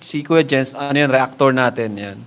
si Kuya Jens, ano yan, reactor natin yan.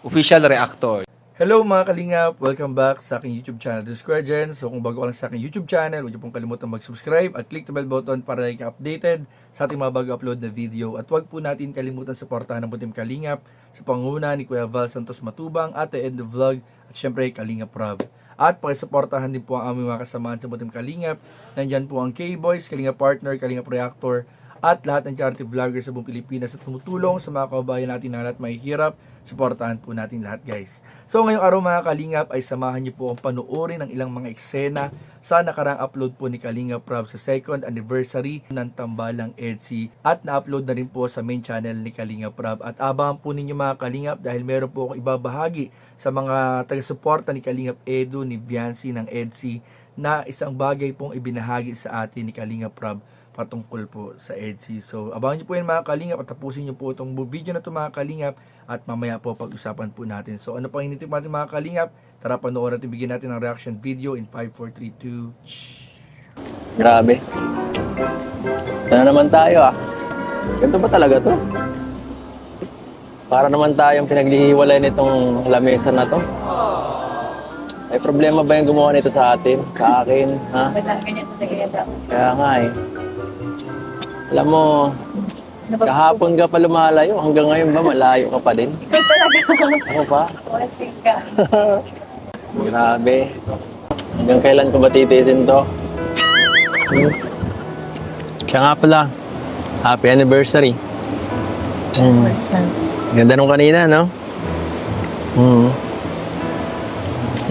Official reactor. Hello mga kalingap! Welcome back sa aking YouTube channel, The Square Gen. So kung bago ka lang sa aking YouTube channel, huwag niyo pong kalimutan mag-subscribe at click the bell button para lagi kang updated sa ating mga bago upload na video. At huwag po natin kalimutan suportahan ng Butim Kalingap sa pangunguna ni Kuya Val Santos Matubang at the end of vlog at syempre Kalingap Rob. At pakisuportahan din po ang aming mga kasamahan sa Butim Kalingap. Nandyan po ang K-Boys, Kalingap Partner, Kalingap Reactor, at lahat ng charity vloggers sa buong Pilipinas at tumutulong sa mga kababayan natin na lahat mahihirap. Suportahan po natin lahat, guys. So ngayong araw mga Kalingap ay samahan niyo po ang panuorin ng ilang mga eksena sa nakarang upload po ni Kalingap Rob sa 2nd anniversary ng Tambalang EDSI at na-upload na rin po sa main channel ni Kalingap Rob. At abangan po ninyo mga Kalingap dahil meron po akong ibabahagi sa mga taga-suporta ni Kalingap Edu, ni Biancy ng EDSI na isang bagay pong ibinahagi sa atin ni Kalingap Rob patungkol po sa EDSI. So, abangan nyo po yun mga Kalingap at tapusin nyo po itong video na ito mga Kalingap at mamaya po pag-usapan po natin. So, ano pang hinintip natin mga Kalingap? Tara panoorin natin, bigyan natin ng reaction video in 5, 4, 3, 2... Grabe. Ito na naman tayo ah. Ganito ba talaga to? Para naman tayong pinaglihiwalay nitong lamesa na to. May problema ba yung gumawa nito sa atin? Sa akin? Ha? Kaya nga eh. Alam mo, kahapon ka pa lumalayo. Hanggang ngayon ba malayo ka pa din? Ikaw talaga. Ako pa? Walasing ka. Grabe. Hanggang kailan ko ba titiisin to? Kaya nga pala, happy anniversary. Ganda nung kanina, no?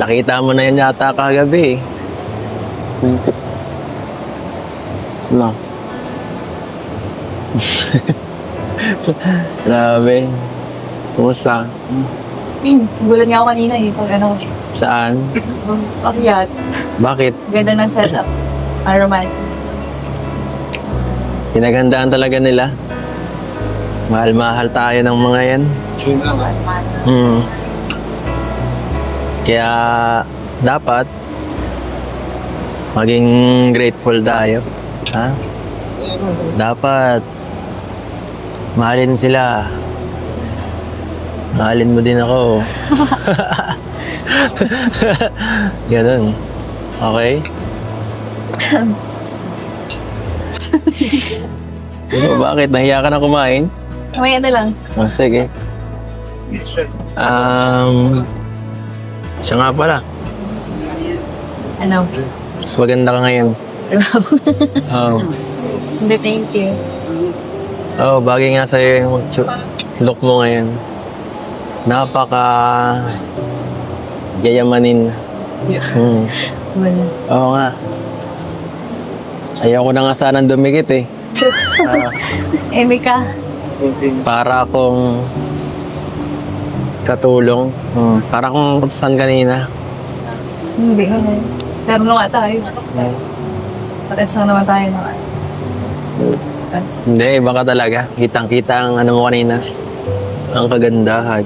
Nakita mo na yan yata kagabi. No. Grabe. Kumusta? Gulat nga ako kanina eh. Pag ano, Saan? pakyat. Bakit? Ganda ng setup. Romantic. Pinagandaan talaga nila. Mahal-mahal tayo ng mga yan. Kaya dapat maging grateful tayo. Ha? Dapat mahalin sila. Mahalin mo din ako. Ganun. Okay? Bakit? Nahiya ka na kumain? Kamaya na lang. Oh, sige. Siya nga pala. Ano? Mas maganda ka ngayon. Oh. Hindi, thank you. Oh, bagay nga sa'yo yung look mo ngayon. Napaka yayamanin. Oo nga. Ayaw ko na nga sanang dumikit eh. Eme ka. Para akong katulong. Para akong kutusan kanina. Hindi naman. Pero nga tayo. Pares lang naman tayo. Hindi, iba ka talaga. Kitang-kita ang ano mo kanina. Ang kagandahan.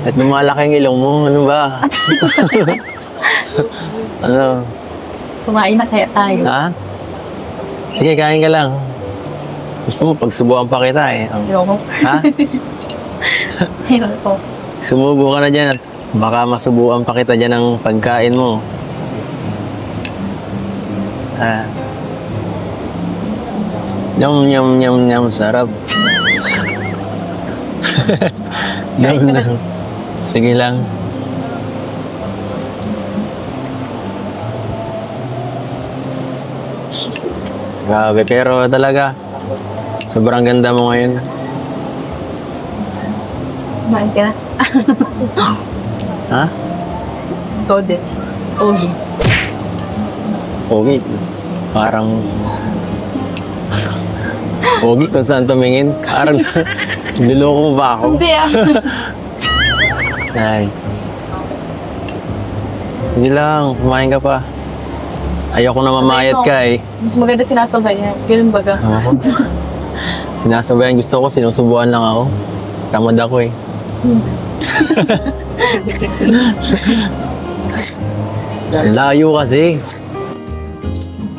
At lumalaki ang ilong mo. Ano ba? Ano? Kumain na kaya tayo. Ha? Sige, kain ka lang. Gusto mo, pagsubuan pa kita eh. Ayoko. Ha? Ayoko. Sumubo ka na dyan at baka masubuan pa kita dyan ng pagkain mo. Ha? Nyam, nyam, nyam, nyam, sarap. Kain ka lang. Sige lang. Grabe, pero talaga, sobrang ganda mo ngayon. Kumain ka na. Ha? Ikaw din. Ogi. Pogi. Parang... Pogi kung saan tumingin. Parang... Niloko mo ba ako? Hindi ah. Ay. Hindi lang. Kumain ka pa. Ayoko na mamayat ka eh. Mas maganda sinasabay yan. Ganun baga. Ako. Sinasabayan gusto ko. Sinusubuan lang ako. Tamad ako eh. Layo kasi.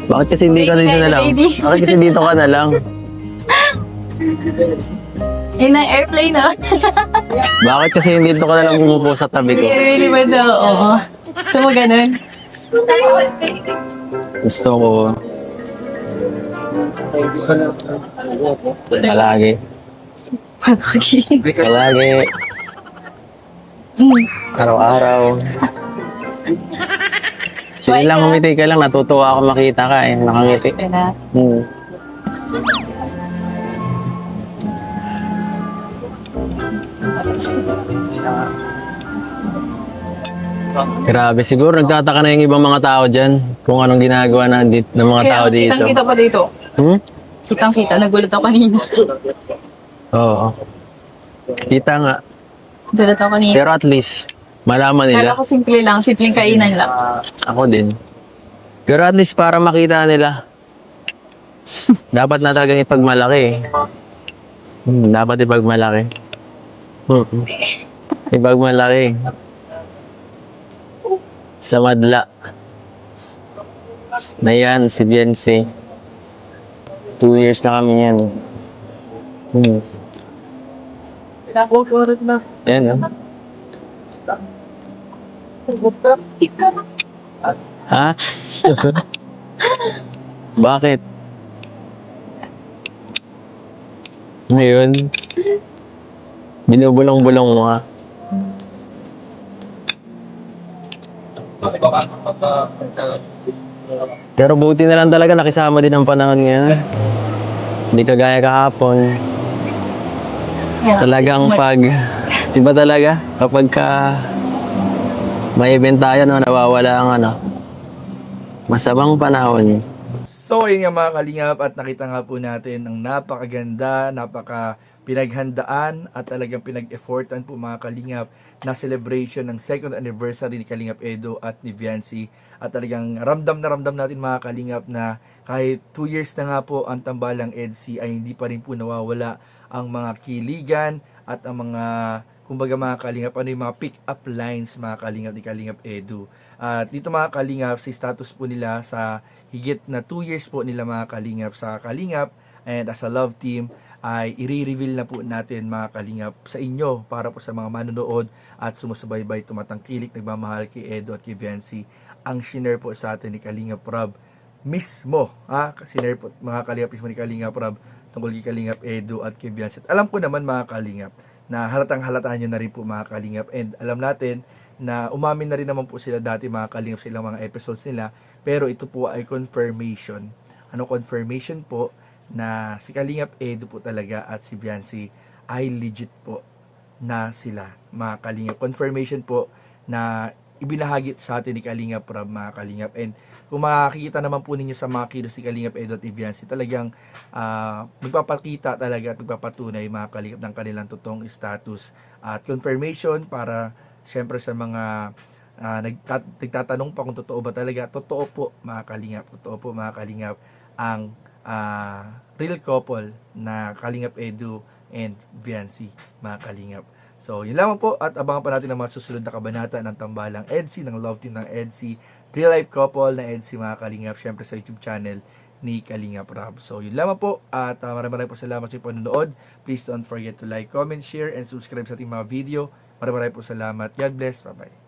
Bakit kasi hindi ka dito na lang? Bakit kasi dito ka na lang? Yun ang airplane na. Bakit kasi hindi dito ka na lang umupo sa tabi ko? Really ba daw? Oo. Gusto mo ganun? Gusto ko. Palagi. Palagi. Araw-araw. Sige lang, umiti ka lang. Natutuwa ako makita ka eh. Nakangiti. Na. Hmm. Grabe, siguro nagtataka na yung ibang mga tao dyan kung anong ginagawa ng mga tao dito. Kitang-kita pa dito. Hmm? Kitang-kita. Nagulat ako kanina. Oo. Kita nga. Nagulat ako kanina. Pero at least, malaman Kala nila. ko simple lang. Simpleng kainan lang. Ako din. Pero at least para makita nila. Dapat na talagang ipagmalaki eh. Dapat ipagmalaki. Ipagmalaki. Sa madla. Na yan, si Biancy. 2 years na kami yan. Yan ah. Ha? Bakit? Ngayon, binubulong-bulong mo ka. Pero buti na lang talaga nakisama din ang panahon ngayon. Hindi kagaya kahapon. Talagang iba talaga kapag may event tayo, no, nawawala ang masamang panahon. So, ayun nga mga kalingap, at nakita nga po natin ang napakaganda, pinaghandaan at talagang pinag-effortan po mga kalingap na celebration ng 2nd anniversary ni Kalingap Edo at ni Biancy. At talagang ramdam na ramdam natin mga kalingap na kahit 2 years na nga po ang tambalang EDC ay hindi pa rin po nawawala ang mga kiligan at ang mga, kumbaga mga kalingap, ano yung mga pick-up lines mga kalingap ni Kalingap Edu. At dito mga kalingap, si status po nila sa higit na 2 years po nila mga kalingap sa Kalingap and as a love team ay i-reveal na po natin mga kalingap sa inyo para po sa mga manonood at sumusubaybay, tumatangkilik, nagmamahal kay Edo at kay Biancy. Ang shinare po sa atin ni Kalingap Rob mismo, sinare po mga kalingap mismo ni Kalingap Rob tungkol kay Kalingap Edo at kay Biancy. At alam ko naman mga kalingap na halatang halata nyo na rin po mga kalingap, and alam natin na umamin na rin naman po sila dati mga kalingap sa ilang mga episodes nila, pero ito po ay confirmation. Ano confirmation po? Na si Kalingap Edo po talaga at si Biancy ay legit po na sila mga kalingap. Confirmation po na ibinahagi sa atin ni Kalingap Rob mga kalingap, and kung makikita naman po ninyo sa mga kilos ni Kalingap Edo at Biancy, talagang magpapakita talaga at magpapatunay mga kalingap ng kanilang totoong status at confirmation para syempre sa mga nagtatanong pa kung totoo ba talaga. Totoo po mga kalingap, totoo po mga kalingap ang real couple na Kalingap Edu and Biancy mga kalingap. So yun lamang po, at abangan pa natin ang mga susunod na kabanata ng tambalang EDC, ng love team ng EDC, real life couple na EDC mga kalingap, syempre sa YouTube channel ni Kalingap Rob. So yun lamang po, at maraming po salamat sa panonood. Please don't forget to like, comment, share, and subscribe sa ating mga video. Maraming po salamat. God bless. Bye bye.